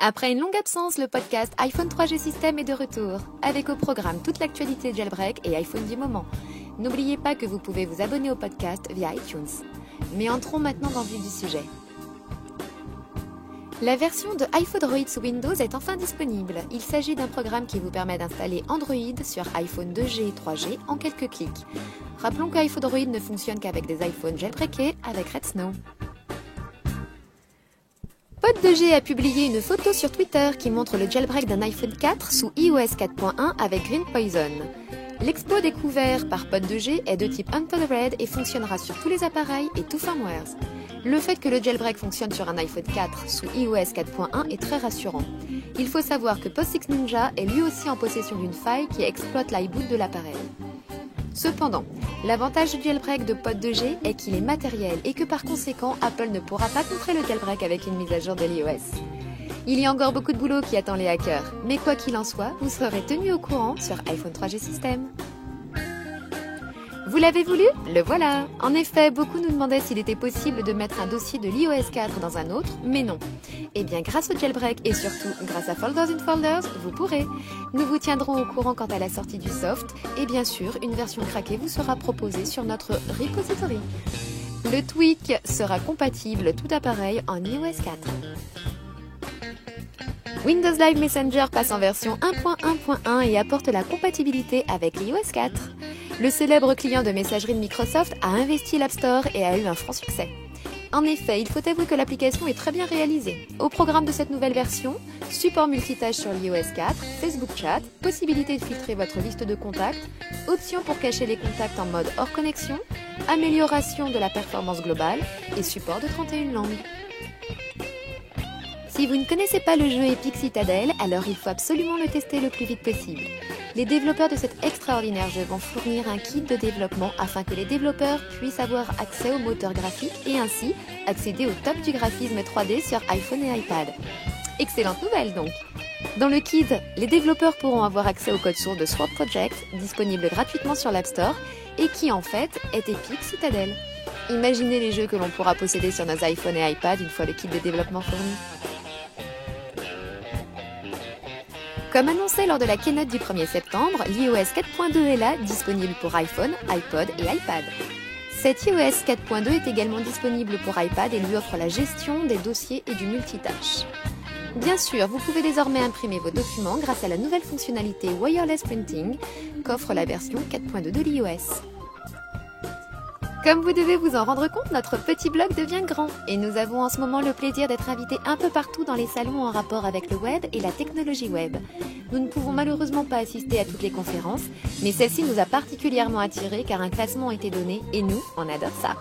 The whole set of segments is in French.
Après une longue absence, le podcast iPhone 3G System est de retour, avec au programme toute l'actualité jailbreak et iPhone du moment. N'oubliez pas que vous pouvez vous abonner au podcast via iTunes. Mais entrons maintenant dans le vif du sujet. La version de iPhoneDroid sous Windows est enfin disponible. Il s'agit d'un programme qui vous permet d'installer Android sur iPhone 2G et 3G en quelques clics. Rappelons que iPhoneDroid ne fonctionne qu'avec des iPhones jailbreakés avec Redsn. Pod2G a publié une photo sur Twitter qui montre le jailbreak d'un iPhone 4 sous iOS 4.1 avec Green Poison. L'exploit découvert par Pod2G est de type untethered et fonctionnera sur tous les appareils et tout firmwares. Le fait que le jailbreak fonctionne sur un iPhone 4 sous iOS 4.1 est très rassurant. Il faut savoir que PostFixNinja est lui aussi en possession d'une faille qui exploite l'iBoot de l'appareil. Cependant, l'avantage du jailbreak de Pod2G est qu'il est matériel et que par conséquent, Apple ne pourra pas contrer le jailbreak avec une mise à jour de l'iOS. Il y a encore beaucoup de boulot qui attend les hackers, mais quoi qu'il en soit, vous serez tenu au courant sur iPhone 3G System. Vous l'avez voulu ? Le voilà. En effet, beaucoup nous demandaient s'il était possible de mettre un dossier de l'iOS 4 dans un autre, mais non. Eh bien, grâce au jailbreak et surtout grâce à Folders in Folders, vous pourrez. Nous vous tiendrons au courant quant à la sortie du soft, et bien sûr, une version craquée vous sera proposée sur notre repository. Le tweak sera compatible tout appareil en iOS 4. Windows Live Messenger passe en version 1.1.1 et apporte la compatibilité avec l'iOS 4. Le célèbre client de messagerie de Microsoft a investi l'App Store et a eu un franc succès. En effet, il faut avouer que l'application est très bien réalisée. Au programme de cette nouvelle version, support multitâche sur l'iOS 4, Facebook Chat, possibilité de filtrer votre liste de contacts, option pour cacher les contacts en mode hors connexion, amélioration de la performance globale et support de 31 langues. Si vous ne connaissez pas le jeu Epic Citadel, alors il faut absolument le tester le plus vite possible. Les développeurs de cet extraordinaire jeu vont fournir un kit de développement afin que les développeurs puissent avoir accès au moteur graphique et ainsi accéder au top du graphisme 3D sur iPhone et iPad. Excellente nouvelle donc! Dans le kit, les développeurs pourront avoir accès au code source de Sword Project, disponible gratuitement sur l'App Store, et qui en fait est Epic Citadel. Imaginez les jeux que l'on pourra posséder sur nos iPhones et iPad une fois le kit de développement fourni. Comme annoncé lors de la keynote du 1er septembre, l'iOS 4.2 est là, disponible pour iPhone, iPod et iPad. Cet iOS 4.2 est également disponible pour iPad et lui offre la gestion des dossiers et du multitâche. Bien sûr, vous pouvez désormais imprimer vos documents grâce à la nouvelle fonctionnalité Wireless Printing qu'offre la version 4.2 de l'iOS. Comme vous devez vous en rendre compte, notre petit blog devient grand et nous avons en ce moment le plaisir d'être invités un peu partout dans les salons en rapport avec le web et la technologie web. Nous ne pouvons malheureusement pas assister à toutes les conférences, mais celle-ci nous a particulièrement attirés car un classement a été donné et nous, on adore ça.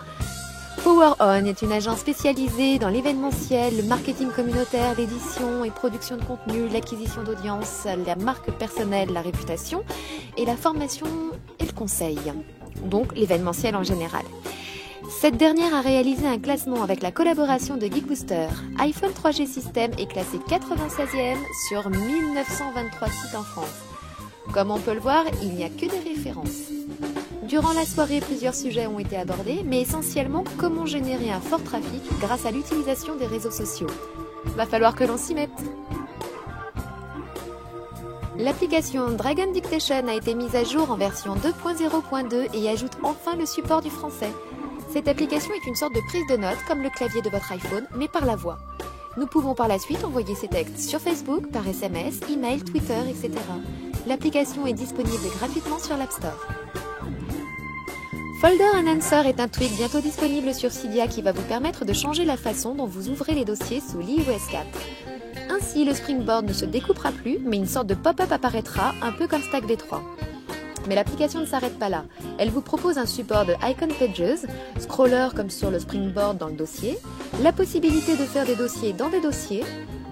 Power On est une agence spécialisée dans l'événementiel, le marketing communautaire, l'édition et production de contenu, l'acquisition d'audience, la marque personnelle, la réputation et la formation et le conseil. Donc l'événementiel en général. Cette dernière a réalisé un classement avec la collaboration de Geekbooster. iPhone 3G System est classé 96e sur 1923 sites en France. Comme on peut le voir, il n'y a que des références. Durant la soirée, plusieurs sujets ont été abordés, mais essentiellement comment générer un fort trafic grâce à l'utilisation des réseaux sociaux. Va falloir que l'on s'y mette. L'application Dragon Dictation a été mise à jour en version 2.0.2 et ajoute enfin le support du français. Cette application est une sorte de prise de notes comme le clavier de votre iPhone, mais par la voix. Nous pouvons par la suite envoyer ces textes sur Facebook, par SMS, email, Twitter, etc. L'application est disponible gratuitement sur l'App Store. Folder Enhancer est un tweak bientôt disponible sur Cydia qui va vous permettre de changer la façon dont vous ouvrez les dossiers sous l'iOS 4. Ainsi, le Springboard ne se découpera plus, mais une sorte de pop-up apparaîtra, un peu comme Stack V3. Mais l'application ne s'arrête pas là. Elle vous propose un support de Icon Pages, scroller comme sur le Springboard dans le dossier, la possibilité de faire des dossiers dans des dossiers,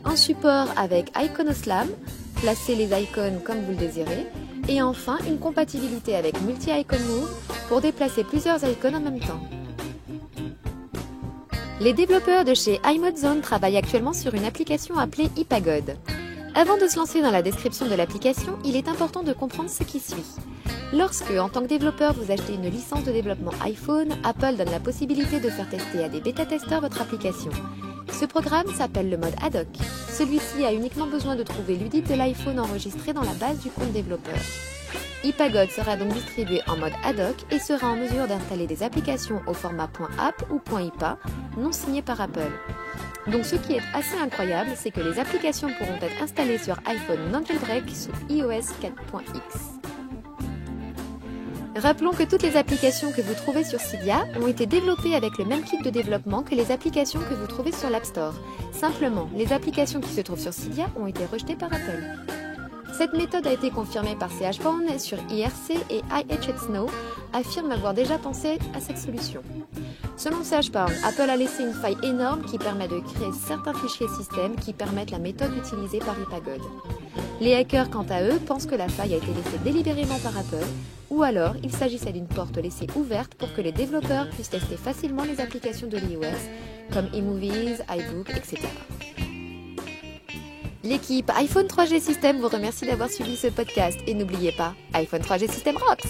un support avec Iconoslam, placer les icônes comme vous le désirez, et enfin une compatibilité avec Multi-Icon Move pour déplacer plusieurs icônes en même temps. Les développeurs de chez iModZone travaillent actuellement sur une application appelée iPagode. Avant de se lancer dans la description de l'application, il est important de comprendre ce qui suit. Lorsque, en tant que développeur, vous achetez une licence de développement iPhone, Apple donne la possibilité de faire tester à des bêta-testeurs votre application. Ce programme s'appelle le mode ad hoc. Celui-ci a uniquement besoin de trouver l'UDIT de l'iPhone enregistré dans la base du compte développeur. iPagode sera donc distribué en mode ad hoc et sera en mesure d'installer des applications au format .app ou .ipa non signées par Apple. Donc ce qui est assez incroyable, c'est que les applications pourront être installées sur iPhone non jailbreak sous iOS 4.x. Rappelons que toutes les applications que vous trouvez sur Cydia ont été développées avec le même kit de développement que les applications que vous trouvez sur l'App Store. Simplement, les applications qui se trouvent sur Cydia ont été rejetées par Apple. Cette méthode a été confirmée par CHPound sur IRC et iHSnow affirme avoir déjà pensé à cette solution. Selon CHPound, Apple a laissé une faille énorme qui permet de créer certains fichiers système qui permettent la méthode utilisée par iPagode. Les hackers, quant à eux, pensent que la faille a été laissée délibérément par Apple, ou alors il s'agissait d'une porte laissée ouverte pour que les développeurs puissent tester facilement les applications de l'iOS, comme eMovies, iBook, etc. L'équipe iPhone 3G System vous remercie d'avoir suivi ce podcast et n'oubliez pas, iPhone 3G System rocks!